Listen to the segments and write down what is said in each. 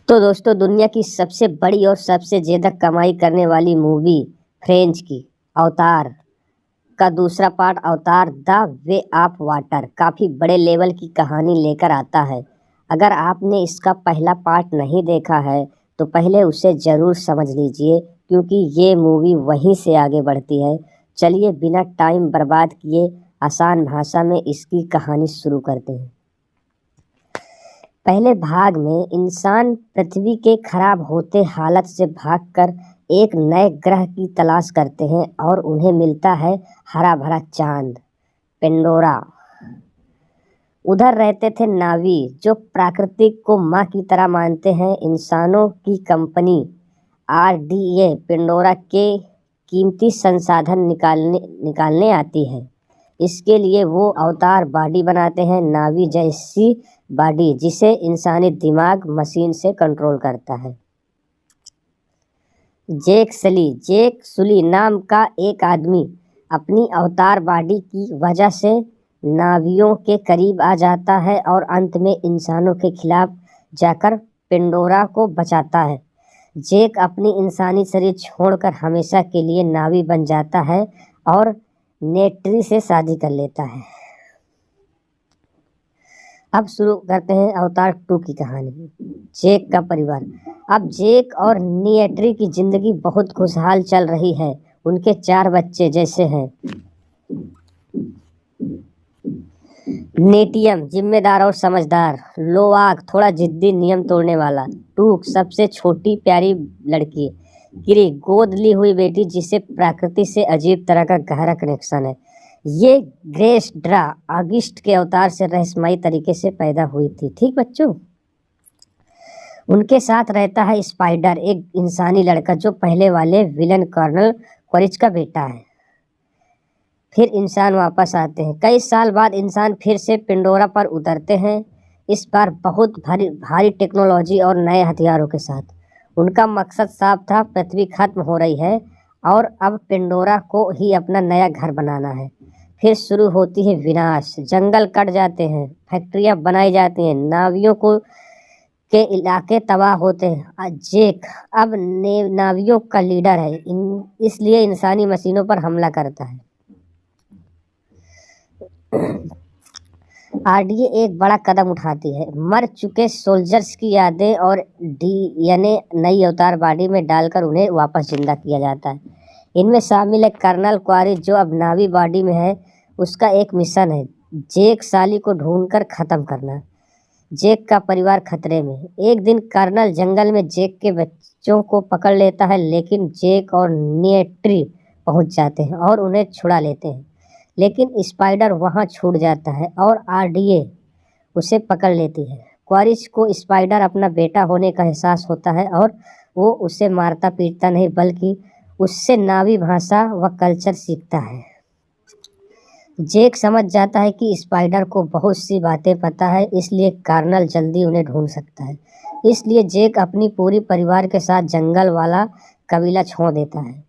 तो दोस्तों, दुनिया की सबसे बड़ी और सबसे ज़्यादा कमाई करने वाली मूवी फ्रेंच की अवतार का दूसरा पार्ट अवतार द वे ऑफ वाटर काफ़ी बड़े लेवल की कहानी लेकर आता है। अगर आपने इसका पहला पार्ट नहीं देखा है तो पहले उसे ज़रूर समझ लीजिए, क्योंकि ये मूवी वहीं से आगे बढ़ती है। चलिए बिना टाइम बर्बाद किए आसान भाषा में इसकी कहानी शुरू करते हैं। पहले भाग में इंसान पृथ्वी के खराब होते हालत से भागकर एक नए ग्रह की तलाश करते हैं और उन्हें मिलता है हरा भरा चांद पेंडोरा। उधर रहते थे नावी, जो प्रकृति को माँ की तरह मानते हैं। इंसानों की कंपनी RDA पेंडोरा के कीमती संसाधन निकालने आती है। इसके लिए वो अवतार बॉडी बनाते हैं, नावी जैसी बॉडी जिसे इंसानी दिमाग मशीन से कंट्रोल करता है। जेक सुली नाम का एक आदमी अपनी अवतार बॉडी की वजह से नावियों के करीब आ जाता है और अंत में इंसानों के खिलाफ जाकर पेंडोरा को बचाता है। जेक अपनी इंसानी शरीर छोड़कर हमेशा के लिए नावी बन जाता है और नेट्री से शादी कर लेता है। अब शुरू करते हैं अवतार 2 की कहानी, जेक का परिवार। अब जेक और नेट्री की जिंदगी बहुत खुशहाल चल रही है। उनके 4 बच्चे जैसे हैं। नेटियम जिम्मेदार और समझदार, लोआक थोड़ा जिद्दी नियम तोड़ने वाला, टूक सबसे छोटी प्यारी लड़की, किरी गोद ली हुई बेटी जिसे प्रकृति से अजीब तरह का गहरा कनेक्शन है। ये ग्रेस ड्रा अगस्त के अवतार से रहस्यमयी तरीके से पैदा हुई थी। ठीक बच्चों, उनके साथ रहता है स्पाइडर, एक इंसानी लड़का जो पहले वाले विलन कर्नल क्वारिज का बेटा है। फिर इंसान वापस आते हैं। कई साल बाद इंसान फिर से पेंडोरा पर उतरते हैं, इस बार बहुत भारी टेक्नोलॉजी और नए हथियारों के साथ। उनका मकसद साफ था, पृथ्वी खत्म हो रही है और अब पेंडोरा को ही अपना नया घर बनाना है। फिर शुरू होती है विनाश, जंगल कट जाते हैं, फैक्ट्रियां बनाई जाती हैं, नावियों के इलाके तबाह होते हैं। जेक अब नावियों का लीडर है, इसलिए इंसानी मशीनों पर हमला करता है। RDA एक बड़ा कदम उठाती है, मर चुके सोल्जर्स की यादें और DNA नई अवतार बॉडी में डालकर उन्हें वापस जिंदा किया जाता है। इनमें शामिल है कर्नल क्वारिज, जो अब नावी बॉडी में है। उसका एक मिशन है, जेक साली को ढूंढकर खत्म करना। जेक का परिवार खतरे में। एक दिन कर्नल जंगल में जेक के बच्चों को पकड़ लेता है, लेकिन जेक और नेट्री पहुंच जाते हैं और उन्हें छुड़ा लेते हैं। लेकिन स्पाइडर वहां छूट जाता है और RDA उसे पकड़ लेती है। क्वारिज को स्पाइडर अपना बेटा होने का एहसास होता है और वो उसे मारता पीटता नहीं, बल्कि उससे नावी भाषा व कल्चर सीखता है। जेक समझ जाता है कि स्पाइडर को बहुत सी बातें पता है, इसलिए कर्नल जल्दी उन्हें ढूंढ सकता है। इसलिए जेक अपनी पूरी परिवार के साथ जंगल वाला कबीला छोड़ देता है।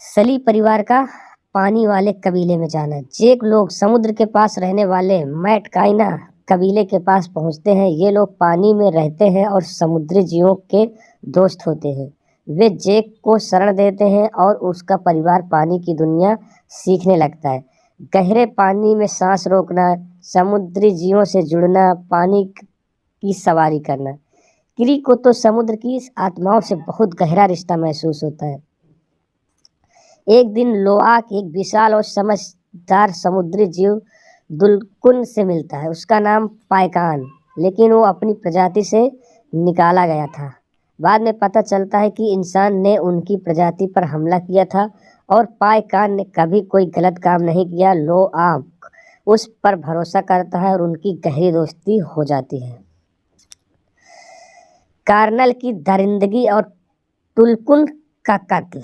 सली परिवार का पानी वाले कबीले में जाना। जेक लोग समुद्र के पास रहने वाले मैटकाइना कबीले के पास पहुंचते हैं। ये लोग पानी में रहते हैं और समुद्री जीवों के दोस्त होते हैं। वे जेक को शरण देते हैं और उसका परिवार पानी की दुनिया सीखने लगता है। गहरे पानी में सांस रोकना, समुद्री जीवों से जुड़ना, पानी की सवारी करना। किरी को तो समुद्र की आत्माओं से बहुत गहरा रिश्ता महसूस होता है। एक दिन लोआक एक विशाल और समझदार समुद्री जीव दुल्कुन से मिलता है। उसका नाम पायकान, लेकिन वो अपनी प्रजाति से निकाला गया था। बाद में पता चलता है कि इंसान ने उनकी प्रजाति पर हमला किया था और पायकान ने कभी कोई गलत काम नहीं किया। लोआक उस पर भरोसा करता है और उनकी गहरी दोस्ती हो जाती है। कर्नल की दरिंदगी और टुलकुन का कत्ल।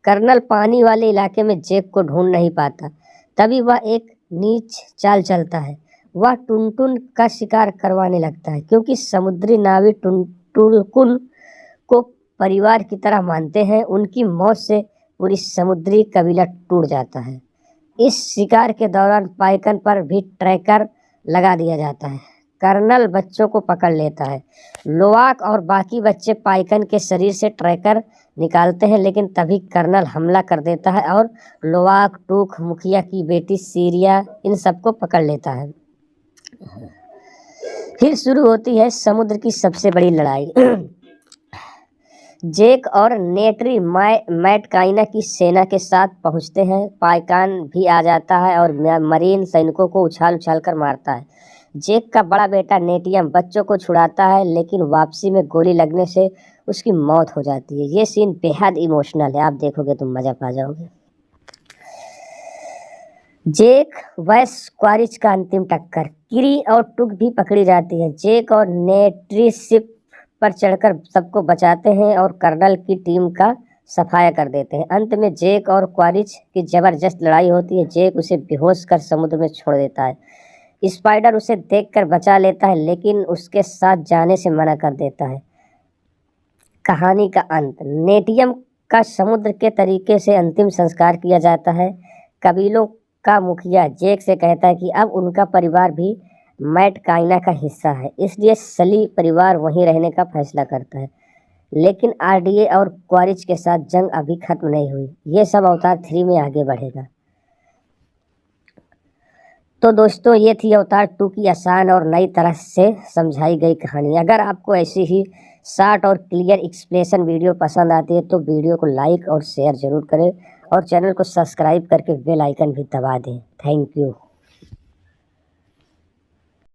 कर्नल पानी वाले इलाके में जेक को ढूंढ नहीं पाता, तभी वह एक नीच चाल चलता है। वह टुनटुन का शिकार करवाने लगता है, क्योंकि समुद्री नावी टुलकुन को परिवार की तरह मानते हैं। उनकी मौत से पूरी समुद्री कबीला टूट जाता है। इस शिकार के दौरान पाइकन पर भी ट्रैकर लगा दिया जाता है, कर्नल बच्चों को पकड़ लेता है। लोवाक और बाकी बच्चे पाइकन के शरीर से ट्रैकर निकालते हैं, लेकिन तभी कर्नल हमला कर देता है और लोवाक, टूक, मुखिया की बेटी सीरिया इन सबको पकड़ लेता है। फिर शुरू होती है समुद्र की सबसे बड़ी लड़ाई। जेक और नेट्री मैट काइना की सेना के साथ पहुंचते हैं। पाइकान भी आ जाता है और मरीन सैनिकों को उछाल उछाल कर मारता है। जेक का बड़ा बेटा नेटियम बच्चों को छुड़ाता है, लेकिन वापसी में गोली लगने से उसकी मौत हो जाती है। ये सीन बेहद इमोशनल है, आप देखोगे तो मजा पा जाओगे। जेक वैस क्वारिच का अंतिम टक्कर। किरी और टुक भी पकड़ी जाती है। जेक और नेट्री शिप पर चढ़कर सबको बचाते हैं और कर्नल की टीम का सफाया कर देते हैं। अंत में जेक और क्वारिच की जबरदस्त लड़ाई होती है। जेक उसे बेहोश कर समुद्र में छोड़ देता है। स्पाइडर उसे देखकर बचा लेता है, लेकिन उसके साथ जाने से मना कर देता है। कहानी का अंत। नेटियम का समुद्र के तरीके से अंतिम संस्कार किया जाता है। कबीलों का मुखिया जेक से कहता है कि अब उनका परिवार भी मैट काइना का हिस्सा है, इसलिए सली परिवार वहीं रहने का फैसला करता है। लेकिन आरडीए और क्वारिच के साथ जंग अभी खत्म नहीं हुई। ये सब अवतार 3 में आगे बढ़ेगा। तो दोस्तों, ये थी अवतार 2 की आसान और नई तरह से समझाई गई कहानी। अगर आपको ऐसी ही शॉर्ट और क्लियर एक्सप्लेनेशन वीडियो पसंद आती है तो वीडियो को लाइक और शेयर जरूर करें और चैनल को सब्सक्राइब करके बेल आइकन भी दबा दें। Thank you.